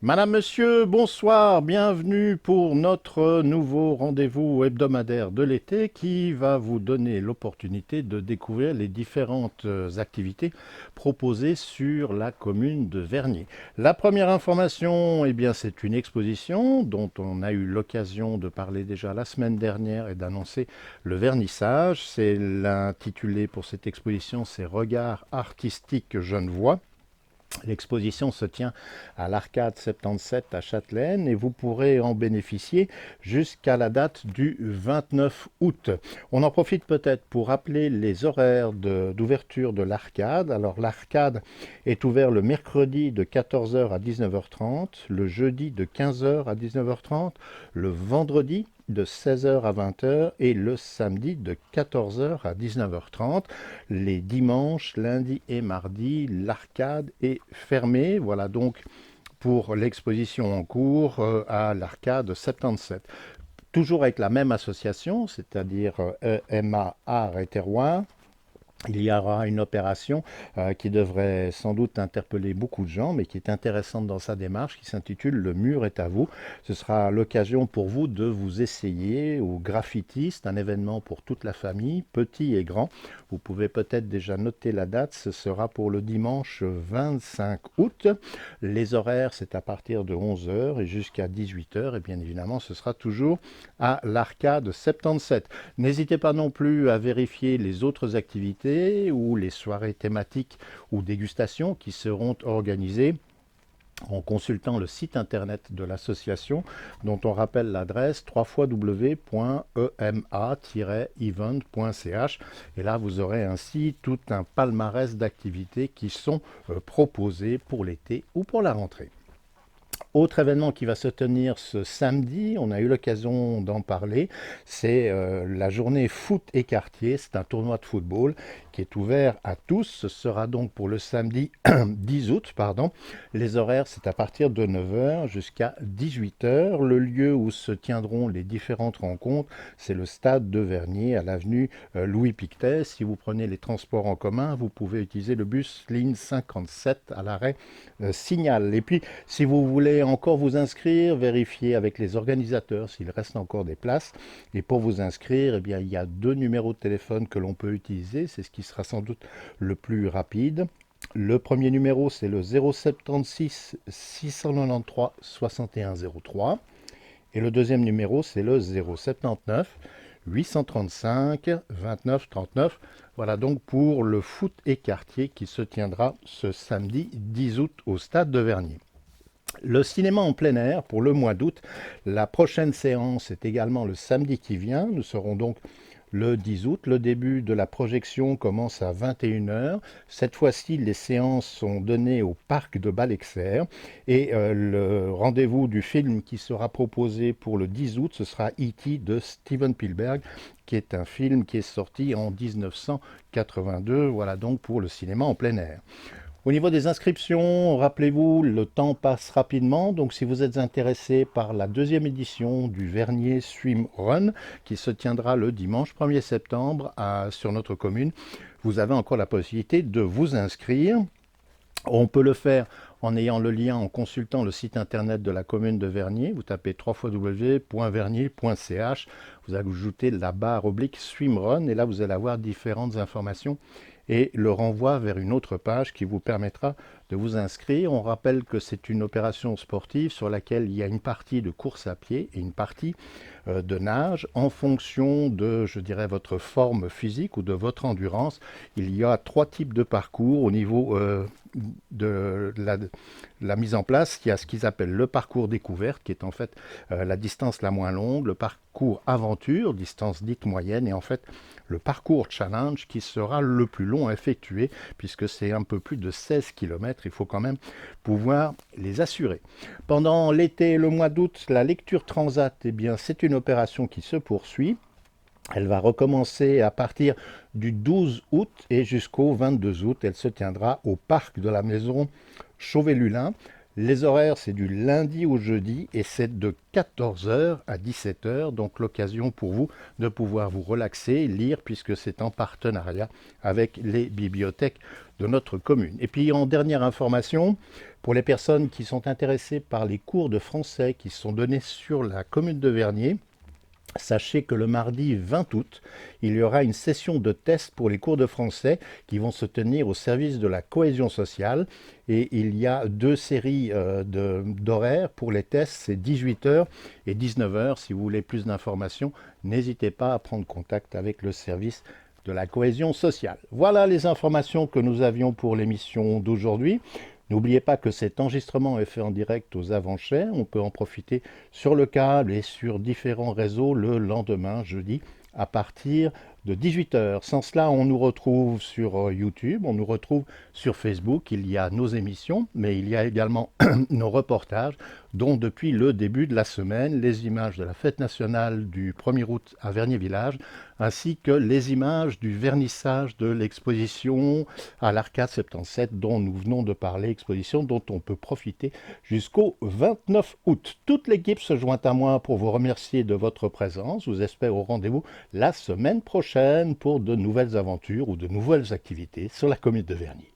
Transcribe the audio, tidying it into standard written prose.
Madame, Monsieur, bonsoir, bienvenue pour notre nouveau rendez-vous hebdomadaire de l'été qui va vous donner l'opportunité de découvrir les différentes activités proposées sur la commune de Vernier. La première information, eh bien, c'est une exposition dont on a eu l'occasion de parler déjà la semaine dernière et d'annoncer le vernissage. C'est l'intitulé pour cette exposition, c'est Regards artistiques genevois. L'exposition se tient à l'Arcade 77 à Châtelaine et vous pourrez en bénéficier jusqu'à la date du 29 août. On en profite peut-être pour rappeler les horaires d'ouverture de l'Arcade. Alors l'Arcade est ouvert le mercredi de 14 heures à 19 h 30, le jeudi de 15 heures à 19 h 30, le vendredi de 16 heures à 20 heures et le samedi de 14 heures à 19 h 30. Les dimanches, lundi et mardi, l'arcade est fermée. Voilà donc pour l'exposition en cours à l'arcade 77. Toujours avec la même association, c'est-à-dire EMA Art et Terroir. Il y aura une opération qui devrait sans doute interpeller beaucoup de gens, mais qui est intéressante dans sa démarche, qui s'intitule Le mur est à vous. Ce sera l'occasion pour vous de vous essayer au graffiti. C'est un événement pour toute la famille, petit et grand. Vous pouvez peut-être déjà noter la date. Ce sera pour le dimanche 25 août. Les horaires, c'est à partir de 11 heures et jusqu'à 18 heures. Et bien évidemment, ce sera toujours à l'Arcade 77. N'hésitez pas non plus à vérifier les autres activités ou les soirées thématiques ou dégustations qui seront organisées en consultant le site internet de l'association dont on rappelle l'adresse www.ema-event.ch et là vous aurez ainsi tout un palmarès d'activités qui sont proposées pour l'été ou pour la rentrée. Autre événement qui va se tenir ce samedi, on a eu l'occasion d'en parler, c'est la journée foot et quartier. C'est un tournoi de football qui est ouvert à tous. Ce sera donc pour le samedi 10 août. Pardon. Les horaires, c'est à partir de 9 heures jusqu'à 18 heures. Le lieu où se tiendront les différentes rencontres, c'est le stade de Vernier à l'avenue Louis Pictet. Si vous prenez les transports en commun, vous pouvez utiliser le bus ligne 57 à l'arrêt Signal. Et puis, si vous voulez encore vous inscrire, vérifiez avec les organisateurs s'il reste encore des places. Et pour vous inscrire, eh bien, il y a deux numéros de téléphone que l'on peut utiliser. C'est ce qui sera sans doute le plus rapide. Le premier numéro, c'est le 076 693 61 03. Et le deuxième numéro, c'est le 079 835 29 39. Voilà donc pour le foot et quartier qui se tiendra ce samedi 10 août au stade de Vernier. Le cinéma en plein air pour le mois d'août. La prochaine séance est également le samedi qui vient. Nous serons donc le 10 août. Le début de la projection commence à 21 heures. Cette fois-ci, les séances sont données au parc de Balexer. Et le rendez-vous du film qui sera proposé pour le 10 août, ce sera E.T. de Steven Spielberg, qui est un film qui est sorti en 1982. Voilà donc pour le cinéma en plein air. Au niveau des inscriptions, rappelez-vous, le temps passe rapidement. Donc, si vous êtes intéressé par la deuxième édition du Vernier Swim Run, qui se tiendra le dimanche 1er septembre sur notre commune, vous avez encore la possibilité de vous inscrire. On peut le faire en ayant le lien, en consultant le site internet de la commune de Vernier. Vous tapez www.vernier.ch, vous ajoutez la barre oblique Swimrun et là vous allez avoir différentes informations et le renvoi vers une autre page qui vous permettra de vous inscrire. On rappelle que c'est une opération sportive sur laquelle il y a une partie de course à pied et une partie de nage. En fonction de, je dirais, votre forme physique ou de votre endurance, il y a trois types de parcours au niveau de la mise en place. Il y a ce qu'ils appellent le parcours découverte, qui est en fait la distance la moins longue, le parcours aventure, distance dite moyenne, et en fait le parcours challenge qui sera le plus long à effectuer, puisque c'est un peu plus de 16 km. Il faut quand même pouvoir les assurer. Pendant l'été et le mois d'août, la lecture transat, eh bien, c'est une opération qui se poursuit. Elle va recommencer à partir du 12 août et jusqu'au 22 août. Elle se tiendra au parc de la maison Chauvet-Lulin. Les horaires, c'est du lundi au jeudi et c'est de 14 heures à 17 heures. Donc l'occasion pour vous de pouvoir vous relaxer, lire, puisque c'est en partenariat avec les bibliothèques de notre commune. Et puis en dernière information, pour les personnes qui sont intéressées par les cours de français qui sont donnés sur la commune de Vernier, sachez que le mardi 20 août, il y aura une session de test pour les cours de français qui vont se tenir au service de la cohésion sociale. Et il y a deux séries d'horaires pour les tests, c'est 18 heures et 19 heures. Si vous voulez plus d'informations, n'hésitez pas à prendre contact avec le service de la cohésion sociale. Voilà les informations que nous avions pour l'émission d'aujourd'hui. N'oubliez pas que cet enregistrement est fait en direct aux Avanchets. On peut en profiter sur le câble et sur différents réseaux le lendemain, jeudi, à partir de 18 heures. Sans cela, on nous retrouve sur YouTube, on nous retrouve sur Facebook. Il y a nos émissions, mais il y a également nos reportages, dont depuis le début de la semaine, les images de la fête nationale du 1er août à Vernier-Village, ainsi que les images du vernissage de l'exposition à l'Arcade 77 dont nous venons de parler, exposition dont on peut profiter jusqu'au 29 août. Toute l'équipe se joint à moi pour vous remercier de votre présence. Je vous espère au rendez-vous la semaine prochaine pour de nouvelles aventures ou de nouvelles activités sur la commune de Vernier.